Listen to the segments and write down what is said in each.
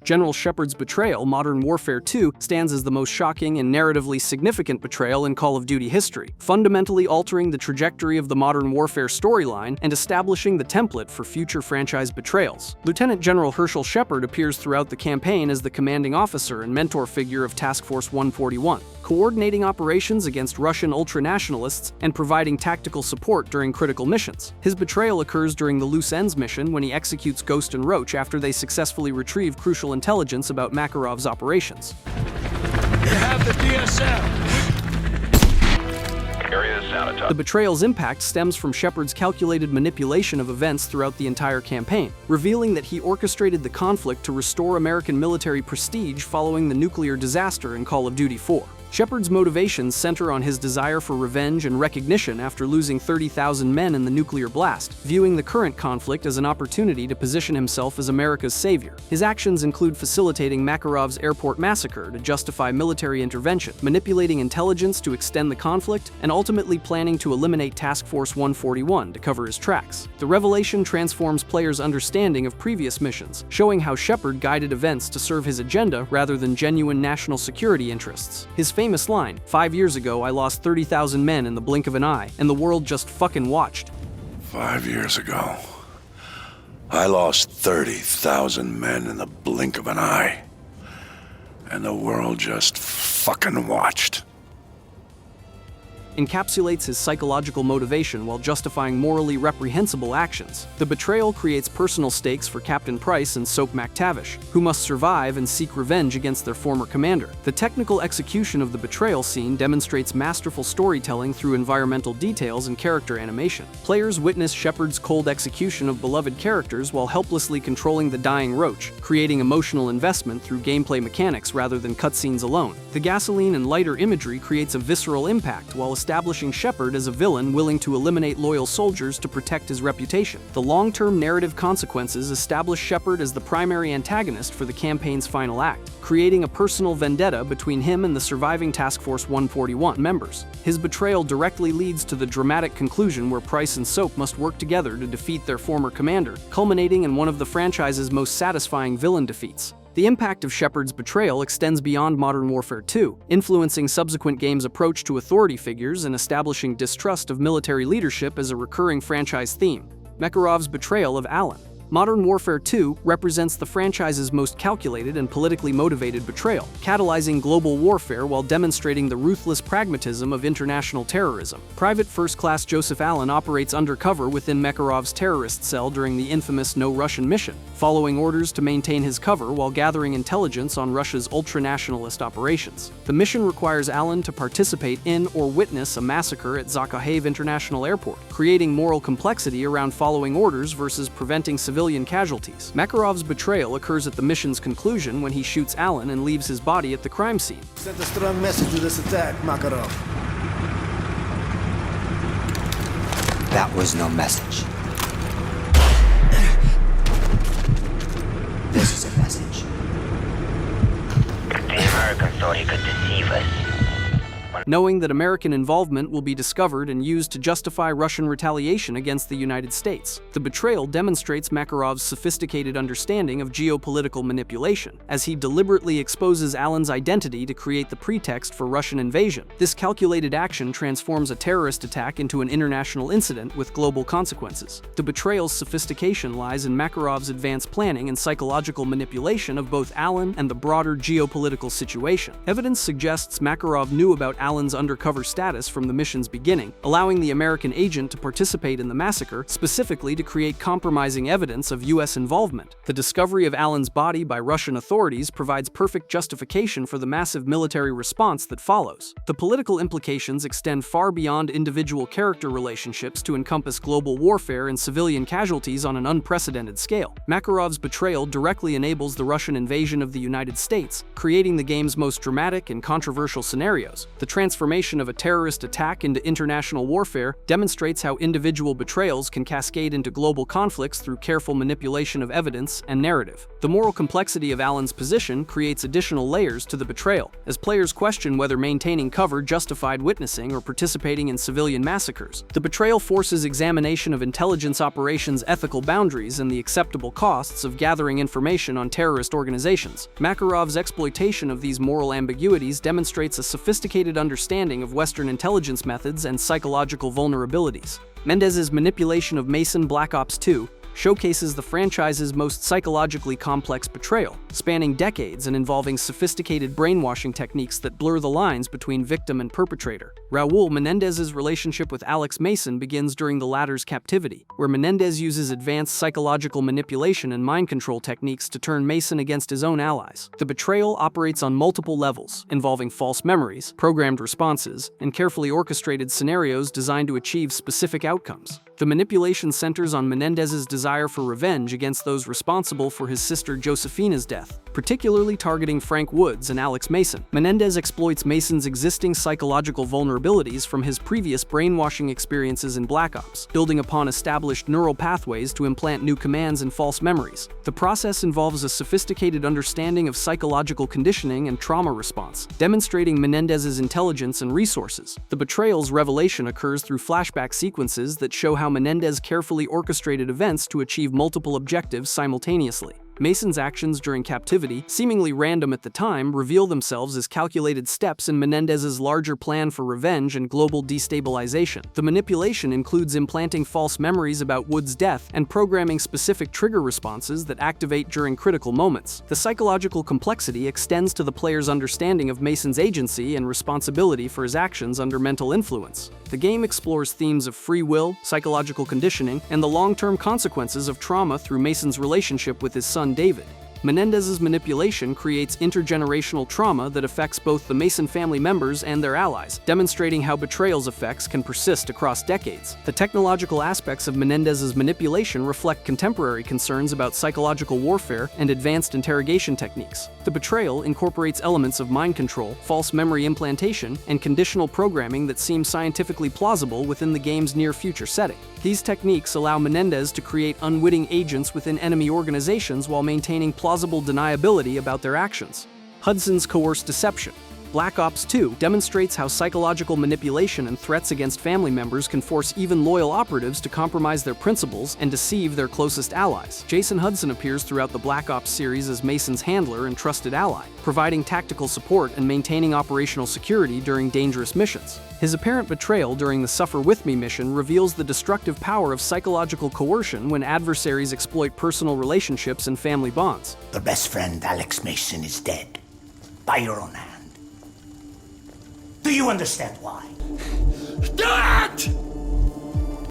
General Shepard's betrayal, Modern Warfare 2, stands as the most shocking and narratively significant betrayal in Call of Duty history, fundamentally altering the trajectory of the Modern Warfare storyline and establishing the template for future franchise betrayals. Lieutenant General Herschel Shepard appears throughout the campaign as the commanding officer and mentor figure of Task Force 141, coordinating operations against Russian ultranationalists and providing tactical support during critical missions. His betrayal occurs during the Loose Ends mission when he executes Ghost and Roach after they successfully retrieve crucial intelligence about Makarov's operations. You have the DSM. The betrayal's impact stems from Shepard's calculated manipulation of events throughout the entire campaign, revealing that he orchestrated the conflict to restore American military prestige following the nuclear disaster in Call of Duty 4. Shepard's motivations center on his desire for revenge and recognition after losing 30,000 men in the nuclear blast, viewing the current conflict as an opportunity to position himself as America's savior. His actions include facilitating Makarov's airport massacre to justify military intervention, manipulating intelligence to extend the conflict, and ultimately planning to eliminate Task Force 141 to cover his tracks. The revelation transforms players' understanding of previous missions, showing how Shepard guided events to serve his agenda rather than genuine national security interests. His famous line, "5 years ago I lost 30,000 men in the blink of an eye, and the world just fucking watched." 5 years ago, I lost 30,000 men in the blink of an eye, and the world just fucking watched. Encapsulates his psychological motivation while justifying morally reprehensible actions. The betrayal creates personal stakes for Captain Price and Soap McTavish, who must survive and seek revenge against their former commander. The technical execution of the betrayal scene demonstrates masterful storytelling through environmental details and character animation. Players witness Shepard's cold execution of beloved characters while helplessly controlling the dying Roach, creating emotional investment through gameplay mechanics rather than cutscenes alone. The gasoline and lighter imagery creates a visceral impact while establishing Shepard as a villain willing to eliminate loyal soldiers to protect his reputation. The long-term narrative consequences establish Shepard as the primary antagonist for the campaign's final act, creating a personal vendetta between him and the surviving Task Force 141 members. His betrayal directly leads to the dramatic conclusion where Price and Soap must work together to defeat their former commander, culminating in one of the franchise's most satisfying villain defeats. The impact of Shepard's betrayal extends beyond Modern Warfare 2, influencing subsequent games' approach to authority figures and establishing distrust of military leadership as a recurring franchise theme. Makarov's betrayal of Alan. Modern Warfare 2 represents the franchise's most calculated and politically motivated betrayal, catalyzing global warfare while demonstrating the ruthless pragmatism of international terrorism. Private First Class Joseph Allen operates undercover within Makarov's terrorist cell during the infamous No Russian mission, following orders to maintain his cover while gathering intelligence on Russia's ultranationalist operations. The mission requires Allen to participate in or witness a massacre at Zakhaev International Airport, creating moral complexity around following orders versus preventing civilian casualties. Makarov's betrayal occurs at the mission's conclusion when he shoots Allen and leaves his body at the crime scene. Sent a strong message with this attack, Makarov. That was no message. This is a message. The American thought he could deceive us. Knowing that American involvement will be discovered and used to justify Russian retaliation against the United States. The betrayal demonstrates Makarov's sophisticated understanding of geopolitical manipulation, as he deliberately exposes Allen's identity to create the pretext for Russian invasion. This calculated action transforms a terrorist attack into an international incident with global consequences. The betrayal's sophistication lies in Makarov's advanced planning and psychological manipulation of both Allen and the broader geopolitical situation. Evidence suggests Makarov knew about Allen's undercover status from the mission's beginning, allowing the American agent to participate in the massacre, specifically to create compromising evidence of U.S. involvement. The discovery of Allen's body by Russian authorities provides perfect justification for the massive military response that follows. The political implications extend far beyond individual character relationships to encompass global warfare and civilian casualties on an unprecedented scale. Makarov's betrayal directly enables the Russian invasion of the United States, creating the game's most dramatic and controversial scenarios. The transformation of a terrorist attack into international warfare demonstrates how individual betrayals can cascade into global conflicts through careful manipulation of evidence and narrative. The moral complexity of Alan's position creates additional layers to the betrayal, as players question whether maintaining cover justified witnessing or participating in civilian massacres. The betrayal forces examination of intelligence operations' ethical boundaries and the acceptable costs of gathering information on terrorist organizations. Makarov's exploitation of these moral ambiguities demonstrates a sophisticated understanding of Western intelligence methods and psychological vulnerabilities. Menendez's manipulation of Mason Black Ops 2 showcases the franchise's most psychologically complex betrayal, spanning decades and involving sophisticated brainwashing techniques that blur the lines between victim and perpetrator. Raul Menendez's relationship with Alex Mason begins during the latter's captivity, where Menendez uses advanced psychological manipulation and mind control techniques to turn Mason against his own allies. The betrayal operates on multiple levels, involving false memories, programmed responses, and carefully orchestrated scenarios designed to achieve specific outcomes. The manipulation centers on Menendez's desire for revenge against those responsible for his sister Josefina's death, particularly targeting Frank Woods and Alex Mason. Menendez exploits Mason's existing psychological vulnerabilities from his previous brainwashing experiences in Black Ops, building upon established neural pathways to implant new commands and false memories. The process involves a sophisticated understanding of psychological conditioning and trauma response, demonstrating Menendez's intelligence and resources. The betrayal's revelation occurs through flashback sequences that show how Menendez carefully orchestrated events to achieve multiple objectives simultaneously. Mason's actions during captivity, seemingly random at the time, reveal themselves as calculated steps in Menendez's larger plan for revenge and global destabilization. The manipulation includes implanting false memories about Wood's death and programming specific trigger responses that activate during critical moments. The psychological complexity extends to the player's understanding of Mason's agency and responsibility for his actions under mental influence. The game explores themes of free will, psychological conditioning, and the long-term consequences of trauma through Mason's relationship with his son David. Menendez's manipulation creates intergenerational trauma that affects both the Mason family members and their allies, demonstrating how betrayal's effects can persist across decades. The technological aspects of Menendez's manipulation reflect contemporary concerns about psychological warfare and advanced interrogation techniques. The betrayal incorporates elements of mind control, false memory implantation, and conditional programming that seem scientifically plausible within the game's near-future setting. These techniques allow Menendez to create unwitting agents within enemy organizations while maintaining plausible deniability about their actions. Hudson's coerced deception. Black Ops 2 demonstrates how psychological manipulation and threats against family members can force even loyal operatives to compromise their principles and deceive their closest allies. Jason Hudson appears throughout the Black Ops series as Mason's handler and trusted ally, providing tactical support and maintaining operational security during dangerous missions. His apparent betrayal during the Suffer With Me mission reveals the destructive power of psychological coercion when adversaries exploit personal relationships and family bonds. Your best friend Alex Mason is dead. By your own hand. Do you understand why? Do it!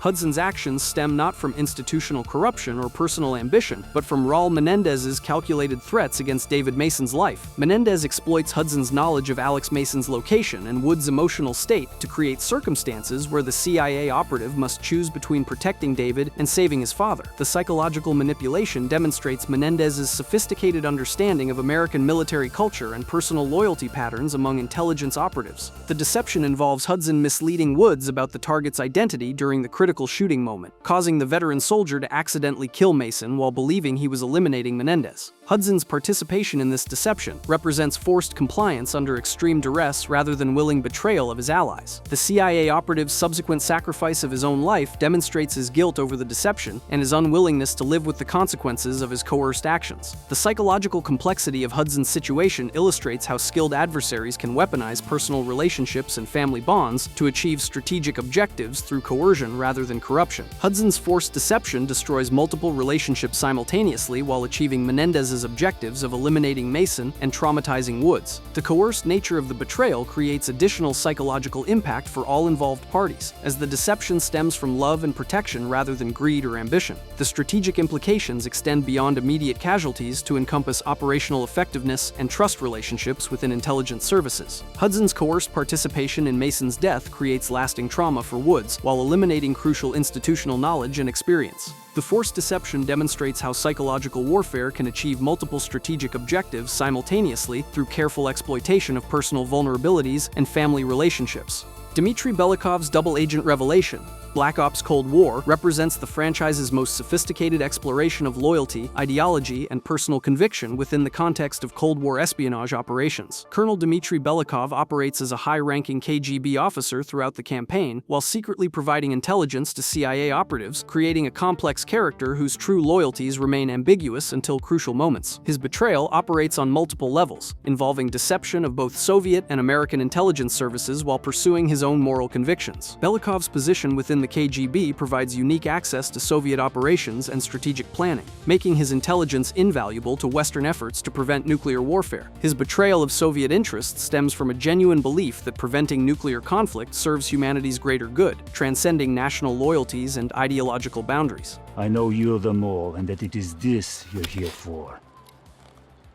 Hudson's actions stem not from institutional corruption or personal ambition, but from Raul Menendez's calculated threats against David Mason's life. Menendez exploits Hudson's knowledge of Alex Mason's location and Wood's emotional state to create circumstances where the CIA operative must choose between protecting David and saving his father. The psychological manipulation demonstrates Menendez's sophisticated understanding of American military culture and personal loyalty patterns among intelligence operatives. The deception involves Hudson misleading Woods about the target's identity during the critical shooting moment, causing the veteran soldier to accidentally kill Mason while believing he was eliminating Menendez. Hudson's participation in this deception represents forced compliance under extreme duress rather than willing betrayal of his allies. The CIA operative's subsequent sacrifice of his own life demonstrates his guilt over the deception and his unwillingness to live with the consequences of his coerced actions. The psychological complexity of Hudson's situation illustrates how skilled adversaries can weaponize personal relationships and family bonds to achieve strategic objectives through coercion rather than corruption. Hudson's forced deception destroys multiple relationships simultaneously while achieving Menendez's objectives of eliminating Mason and traumatizing Woods. The coerced nature of the betrayal creates additional psychological impact for all involved parties, as the deception stems from love and protection rather than greed or ambition. The strategic implications extend beyond immediate casualties to encompass operational effectiveness and trust relationships within intelligence services. Hudson's coerced participation in Mason's death creates lasting trauma for Woods while eliminating crucial institutional knowledge and experience. The forced deception demonstrates how psychological warfare can achieve multiple strategic objectives simultaneously through careful exploitation of personal vulnerabilities and family relationships. Dmitry Belikov's double agent revelation, Black Ops Cold War, represents the franchise's most sophisticated exploration of loyalty, ideology, and personal conviction within the context of Cold War espionage operations. Colonel Dmitry Belikov operates as a high-ranking KGB officer throughout the campaign, while secretly providing intelligence to CIA operatives, creating a complex character whose true loyalties remain ambiguous until crucial moments. His betrayal operates on multiple levels, involving deception of both Soviet and American intelligence services while pursuing his own moral convictions. Belikov's position within the KGB provides unique access to Soviet operations and strategic planning, making his intelligence invaluable to Western efforts to prevent nuclear warfare. His betrayal of Soviet interests stems from a genuine belief that preventing nuclear conflict serves humanity's greater good, transcending national loyalties and ideological boundaries. I know you're the mole and that it is this you're here for.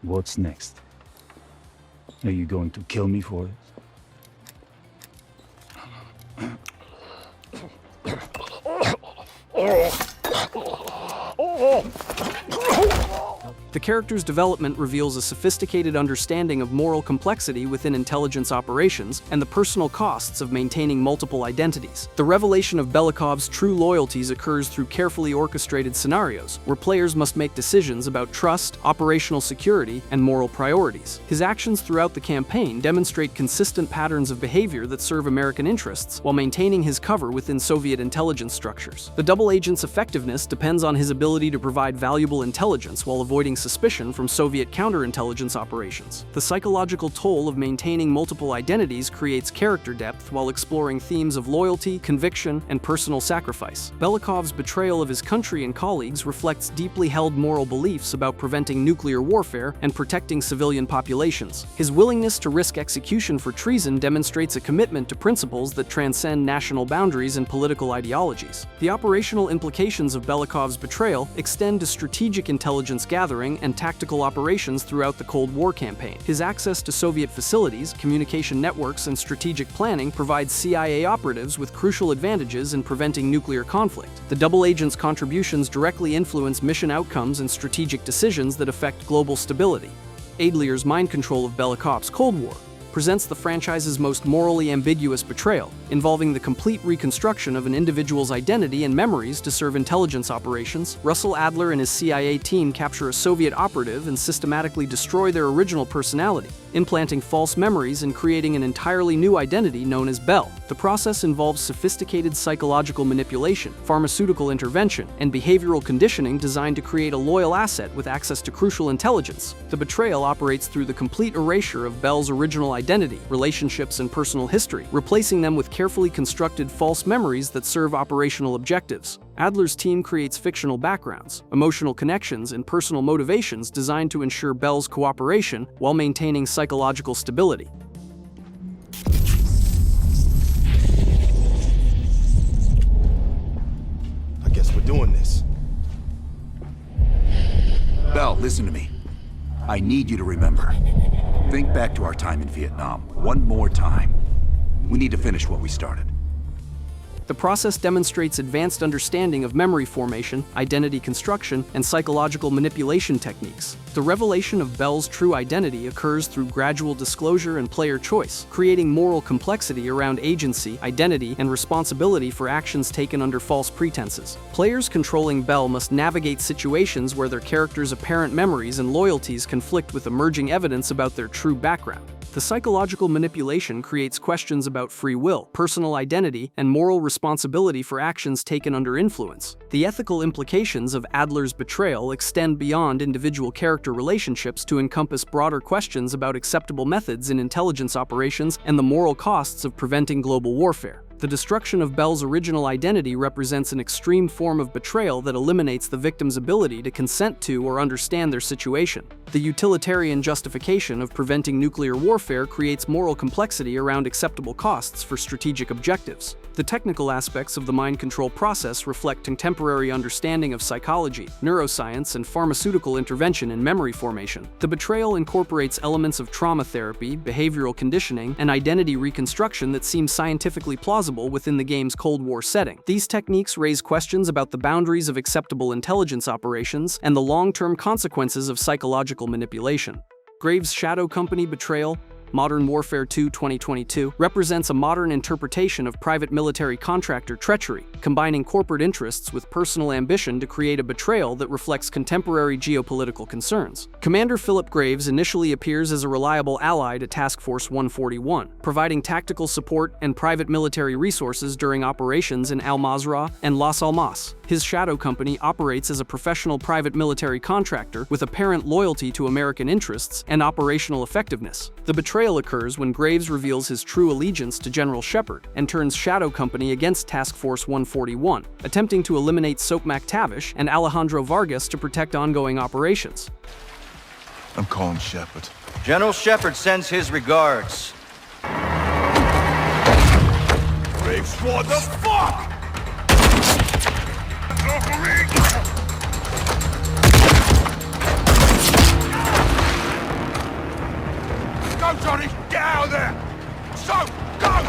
What's next? Are you going to kill me for it? The character's development reveals a sophisticated understanding of moral complexity within intelligence operations and the personal costs of maintaining multiple identities. The revelation of Belikov's true loyalties occurs through carefully orchestrated scenarios, where players must make decisions about trust, operational security, and moral priorities. His actions throughout the campaign demonstrate consistent patterns of behavior that serve American interests, while maintaining his cover within Soviet intelligence structures. The double agent's effectiveness depends on his ability to provide valuable intelligence while avoiding suspicion from Soviet counterintelligence operations. The psychological toll of maintaining multiple identities creates character depth while exploring themes of loyalty, conviction, and personal sacrifice. Belikov's betrayal of his country and colleagues reflects deeply held moral beliefs about preventing nuclear warfare and protecting civilian populations. His willingness to risk execution for treason demonstrates a commitment to principles that transcend national boundaries and political ideologies. The operational implications of Belikov's betrayal extend to strategic intelligence gathering and tactical operations throughout the Cold War campaign. His access to Soviet facilities, communication networks, and strategic planning provides CIA operatives with crucial advantages in preventing nuclear conflict. The double agent's contributions directly influence mission outcomes and strategic decisions that affect global stability. Adler's mind control of Belikov's Cold War presents the franchise's most morally ambiguous betrayal, involving the complete reconstruction of an individual's identity and memories to serve intelligence operations. Russell Adler and his CIA team capture a Soviet operative and systematically destroy their original personality, implanting false memories and creating an entirely new identity known as Bell. The process involves sophisticated psychological manipulation, pharmaceutical intervention, and behavioral conditioning designed to create a loyal asset with access to crucial intelligence. The betrayal operates through the complete erasure of Bell's original identity, relationships, and personal history, replacing them with carefully constructed false memories that serve operational objectives. Adler's team creates fictional backgrounds, emotional connections, and personal motivations designed to ensure Bell's cooperation while maintaining psychological stability. I guess we're doing this. Bell, listen to me. I need you to remember. Think back to our time in Vietnam one more time. We need to finish what we started. The process demonstrates advanced understanding of memory formation, identity construction, and psychological manipulation techniques. The revelation of Bell's true identity occurs through gradual disclosure and player choice, creating moral complexity around agency, identity, and responsibility for actions taken under false pretenses. Players controlling Bell must navigate situations where their character's apparent memories and loyalties conflict with emerging evidence about their true background. The psychological manipulation creates questions about free will, personal identity, and moral responsibility for actions taken under influence. The ethical implications of Adler's betrayal extend beyond individual character relationships to encompass broader questions about acceptable methods in intelligence operations and the moral costs of preventing global warfare. The destruction of Bell's original identity represents an extreme form of betrayal that eliminates the victim's ability to consent to or understand their situation. The utilitarian justification of preventing nuclear warfare creates moral complexity around acceptable costs for strategic objectives. The technical aspects of the mind control process reflect contemporary understanding of psychology, neuroscience, and pharmaceutical intervention in memory formation. The Betrayal incorporates elements of trauma therapy, behavioral conditioning, and identity reconstruction that seem scientifically plausible within the game's Cold War setting. These techniques raise questions about the boundaries of acceptable intelligence operations and the long-term consequences of psychological manipulation. Graves' Shadow Company Betrayal, Modern Warfare 2 2022, represents a modern interpretation of private military contractor treachery, combining corporate interests with personal ambition to create a betrayal that reflects contemporary geopolitical concerns. Commander Philip Graves initially appears as a reliable ally to Task Force 141, providing tactical support and private military resources during operations in Al-Mazrah and Las Almas. His Shadow Company operates as a professional private military contractor with apparent loyalty to American interests and operational effectiveness. The betrayal occurs when Graves reveals his true allegiance to General Shepard and turns Shadow Company against Task Force 141, attempting to eliminate Soap McTavish and Alejandro Vargas to protect ongoing operations. I'm calling Shepard. General Shepard sends his regards. Graves, what the fuck? Go, Johnny! Get out of there! So, go!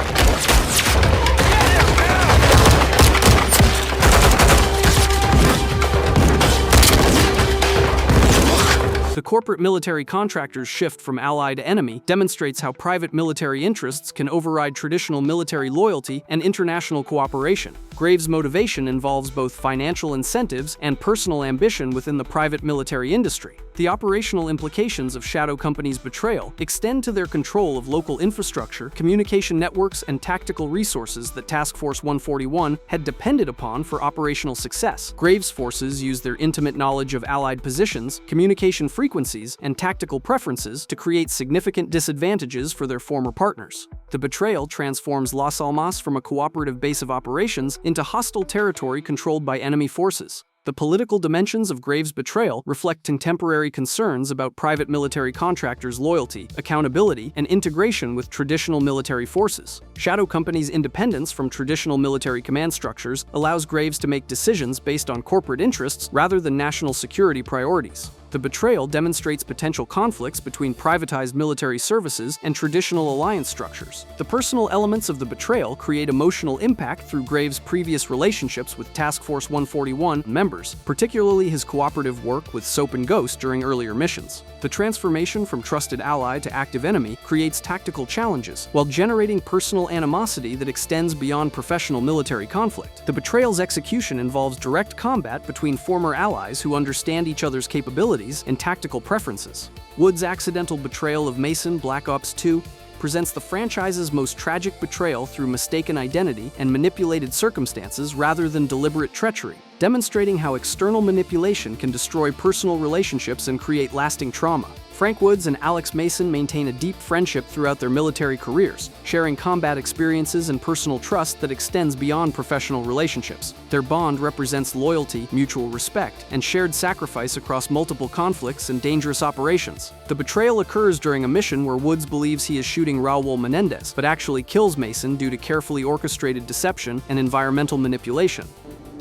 The corporate military contractor's shift from ally to enemy demonstrates how private military interests can override traditional military loyalty and international cooperation. Graves' motivation involves both financial incentives and personal ambition within the private military industry. The operational implications of Shadow Company's betrayal extend to their control of local infrastructure, communication networks, and tactical resources that Task Force 141 had depended upon for operational success. Graves' forces use their intimate knowledge of Allied positions, communication frequencies, and tactical preferences to create significant disadvantages for their former partners. The betrayal transforms Las Almas from a cooperative base of operations into hostile territory controlled by enemy forces. The political dimensions of Graves' betrayal reflect contemporary concerns about private military contractors' loyalty, accountability, and integration with traditional military forces. Shadow Company's independence from traditional military command structures allows Graves to make decisions based on corporate interests rather than national security priorities. The betrayal demonstrates potential conflicts between privatized military services and traditional alliance structures. The personal elements of the betrayal create emotional impact through Graves' previous relationships with Task Force 141 members, particularly his cooperative work with Soap and Ghost during earlier missions. The transformation from trusted ally to active enemy creates tactical challenges, while generating personal animosity that extends beyond professional military conflict. The betrayal's execution involves direct combat between former allies who understand each other's capabilities and tactical preferences. Wood's accidental betrayal of Mason Black Ops 2 presents the franchise's most tragic betrayal through mistaken identity and manipulated circumstances rather than deliberate treachery, demonstrating how external manipulation can destroy personal relationships and create lasting trauma. Frank Woods and Alex Mason maintain a deep friendship throughout their military careers, sharing combat experiences and personal trust that extends beyond professional relationships. Their bond represents loyalty, mutual respect, and shared sacrifice across multiple conflicts and dangerous operations. The betrayal occurs during a mission where Woods believes he is shooting Raul Menendez, but actually kills Mason due to carefully orchestrated deception and environmental manipulation.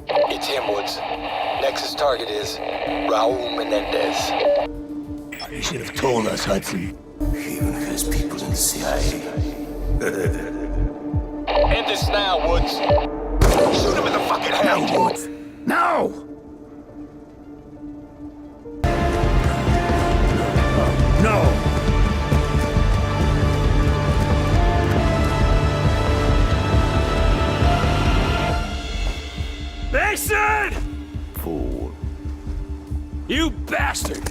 It's him, Woods. Nexus target is Raul Menendez. You should have told us, Hudson. He even has people in the CIA. End this now, Woods. Shoot him in the fucking head. No, Woods. No! No! Mason! Fool. You bastard!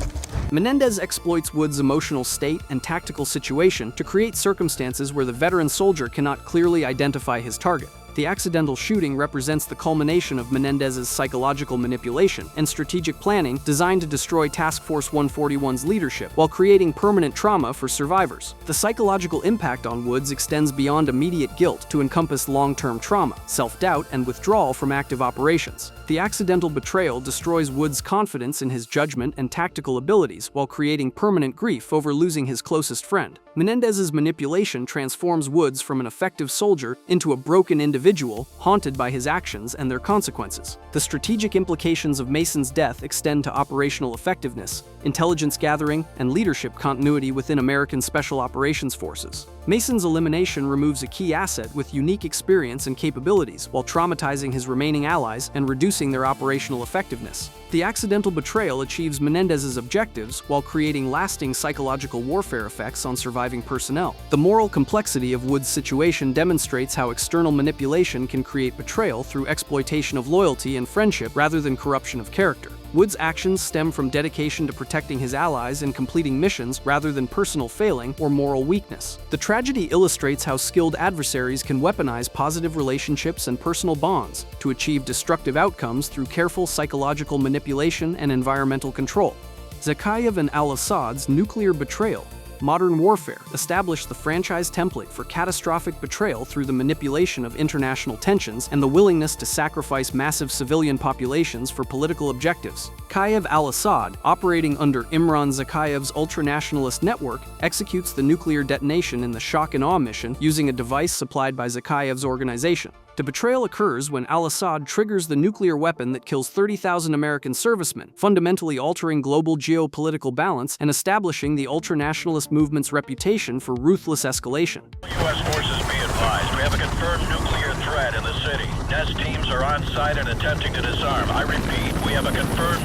Menendez exploits Wood's emotional state and tactical situation to create circumstances where the veteran soldier cannot clearly identify his target. The accidental shooting represents the culmination of Menendez's psychological manipulation and strategic planning designed to destroy Task Force 141's leadership while creating permanent trauma for survivors. The psychological impact on Woods extends beyond immediate guilt to encompass long-term trauma, self-doubt, and withdrawal from active operations. The accidental betrayal destroys Woods' confidence in his judgment and tactical abilities while creating permanent grief over losing his closest friend. Menendez's manipulation transforms Woods from an effective soldier into a broken individual individual, haunted by his actions and their consequences. The strategic implications of Mason's death extend to operational effectiveness, intelligence gathering, and leadership continuity within American Special Operations Forces. Mason's elimination removes a key asset with unique experience and capabilities while traumatizing his remaining allies and reducing their operational effectiveness. The accidental betrayal achieves Menendez's objectives while creating lasting psychological warfare effects on surviving personnel. The moral complexity of Wood's situation demonstrates how external manipulation can create betrayal through exploitation of loyalty and friendship rather than corruption of character. Wood's actions stem from dedication to protecting his allies and completing missions rather than personal failing or moral weakness. The tragedy illustrates how skilled adversaries can weaponize positive relationships and personal bonds to achieve destructive outcomes through careful psychological manipulation and environmental control. Zakhaev and al-Assad's nuclear betrayal. Modern warfare established the franchise template for catastrophic betrayal through the manipulation of international tensions and the willingness to sacrifice massive civilian populations for political objectives. Zakhaev al-Assad, operating under Imran Zakhaev's ultranationalist network, executes the nuclear detonation in the shock and awe mission using a device supplied by Zakhaev's organization. The betrayal occurs when al-Assad triggers the nuclear weapon that kills 30,000 American servicemen, fundamentally altering global geopolitical balance and establishing the ultranationalist movement's reputation for ruthless escalation. U.S. forces be advised. We have a confirmed nuclear threat in the city. NEST teams are on site and attempting to disarm. I repeat, we have a confirmed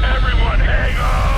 Everyone hang on!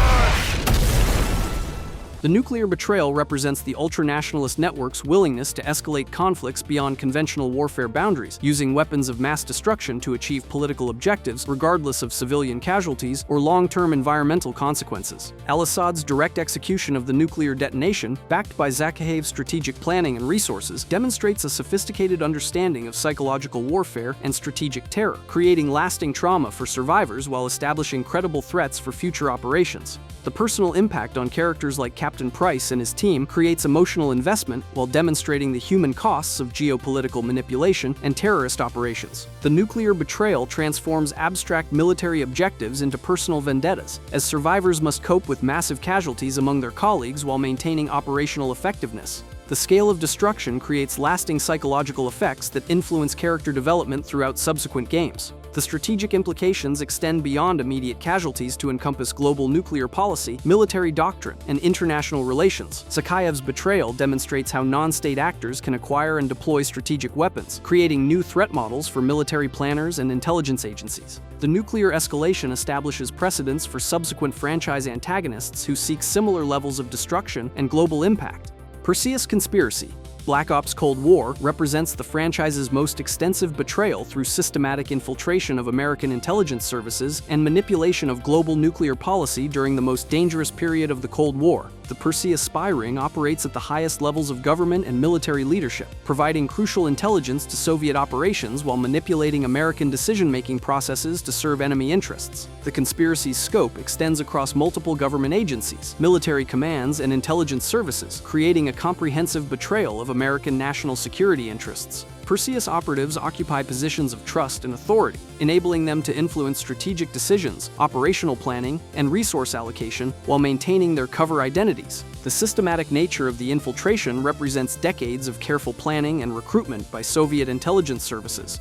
The nuclear betrayal represents the ultranationalist network's willingness to escalate conflicts beyond conventional warfare boundaries, using weapons of mass destruction to achieve political objectives regardless of civilian casualties or long-term environmental consequences. Al-Assad's direct execution of the nuclear detonation, backed by Zakhaev's strategic planning and resources, demonstrates a sophisticated understanding of psychological warfare and strategic terror, creating lasting trauma for survivors while establishing credible threats for future operations. The personal impact on characters like Captain Price and his team creates emotional investment while demonstrating the human costs of geopolitical manipulation and terrorist operations. The nuclear betrayal transforms abstract military objectives into personal vendettas, as survivors must cope with massive casualties among their colleagues while maintaining operational effectiveness. The scale of destruction creates lasting psychological effects that influence character development throughout subsequent games. The strategic implications extend beyond immediate casualties to encompass global nuclear policy, military doctrine, and international relations. Zakhaev's betrayal demonstrates how non-state actors can acquire and deploy strategic weapons, creating new threat models for military planners and intelligence agencies. The nuclear escalation establishes precedents for subsequent franchise antagonists who seek similar levels of destruction and global impact. Perseus Conspiracy. Black Ops Cold War represents the franchise's most extensive betrayal through systematic infiltration of American intelligence services and manipulation of global nuclear policy during the most dangerous period of the Cold War. The Perseus spy ring operates at the highest levels of government and military leadership, providing crucial intelligence to Soviet operations while manipulating American decision-making processes to serve enemy interests. The conspiracy's scope extends across multiple government agencies, military commands, and intelligence services, creating a comprehensive betrayal of American national security interests. Perseus operatives occupy positions of trust and authority, enabling them to influence strategic decisions, operational planning, and resource allocation while maintaining their cover identities. The systematic nature of the infiltration represents decades of careful planning and recruitment by Soviet intelligence services.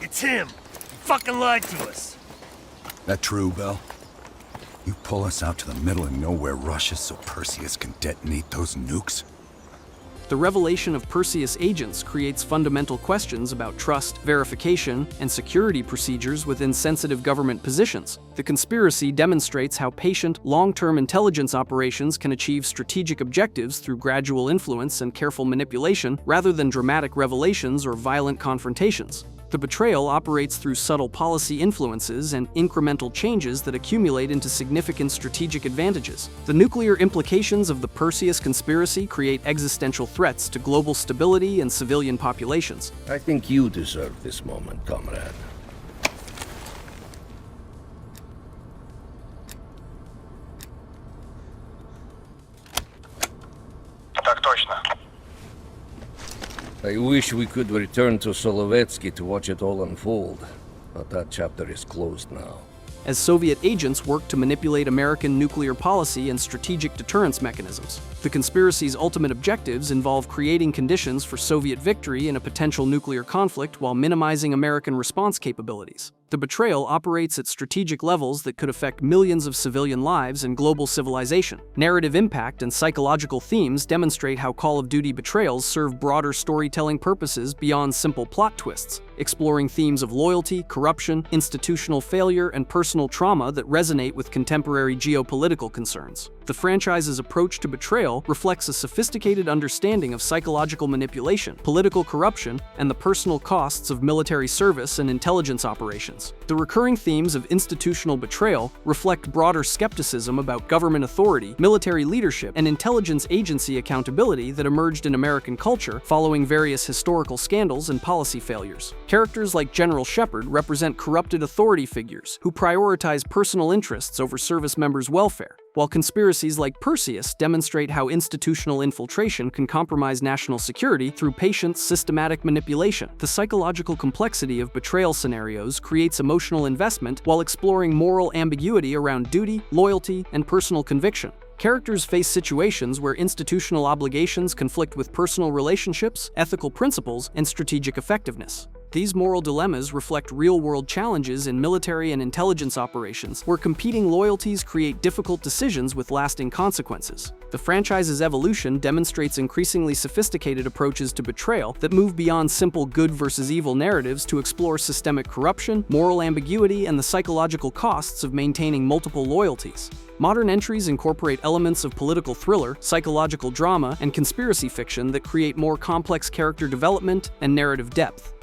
It's him! He fucking lied to us! That true, Bell? You pull us out to the middle of nowhere Russia so Perseus can detonate those nukes? The revelation of Perseus agents creates fundamental questions about trust, verification, and security procedures within sensitive government positions. The conspiracy demonstrates how patient, long-term intelligence operations can achieve strategic objectives through gradual influence and careful manipulation rather than dramatic revelations or violent confrontations. The betrayal operates through subtle policy influences and incremental changes that accumulate into significant strategic advantages. The nuclear implications of the Perseus conspiracy create existential threats to global stability and civilian populations. I think you deserve this moment, comrade. Так точно. I wish we could return to Solovetsky to watch it all unfold, but that chapter is closed now. as Soviet agents worked to manipulate American nuclear policy and strategic deterrence mechanisms. The conspiracy's ultimate objectives involve creating conditions for Soviet victory in a potential nuclear conflict while minimizing American response capabilities. The betrayal operates at strategic levels that could affect millions of civilian lives and global civilization. Narrative impact and psychological themes demonstrate how Call of Duty Betrayals serve broader storytelling purposes beyond simple plot twists, exploring themes of loyalty, corruption, institutional failure, and personal trauma that resonate with contemporary geopolitical concerns. The franchise's approach to betrayal reflects a sophisticated understanding of psychological manipulation, political corruption, and the personal costs of military service and intelligence operations. The recurring themes of institutional betrayal reflect broader skepticism about government authority, military leadership, and intelligence agency accountability that emerged in American culture following various historical scandals and policy failures. Characters like General Shepard represent corrupted authority figures who prioritize personal interests over service members' welfare, while conspiracies like Perseus demonstrate how institutional infiltration can compromise national security through patient, systematic manipulation. The psychological complexity of betrayal scenarios creates emotional investment while exploring moral ambiguity around duty, loyalty, and personal conviction. Characters face situations where institutional obligations conflict with personal relationships, ethical principles, and strategic effectiveness. These moral dilemmas reflect real-world challenges in military and intelligence operations, where competing loyalties create difficult decisions with lasting consequences. The franchise's evolution demonstrates increasingly sophisticated approaches to betrayal that move beyond simple good versus evil narratives to explore systemic corruption, moral ambiguity, and the psychological costs of maintaining multiple loyalties. Modern entries incorporate elements of political thriller, psychological drama, and conspiracy fiction that create more complex character development and narrative depth.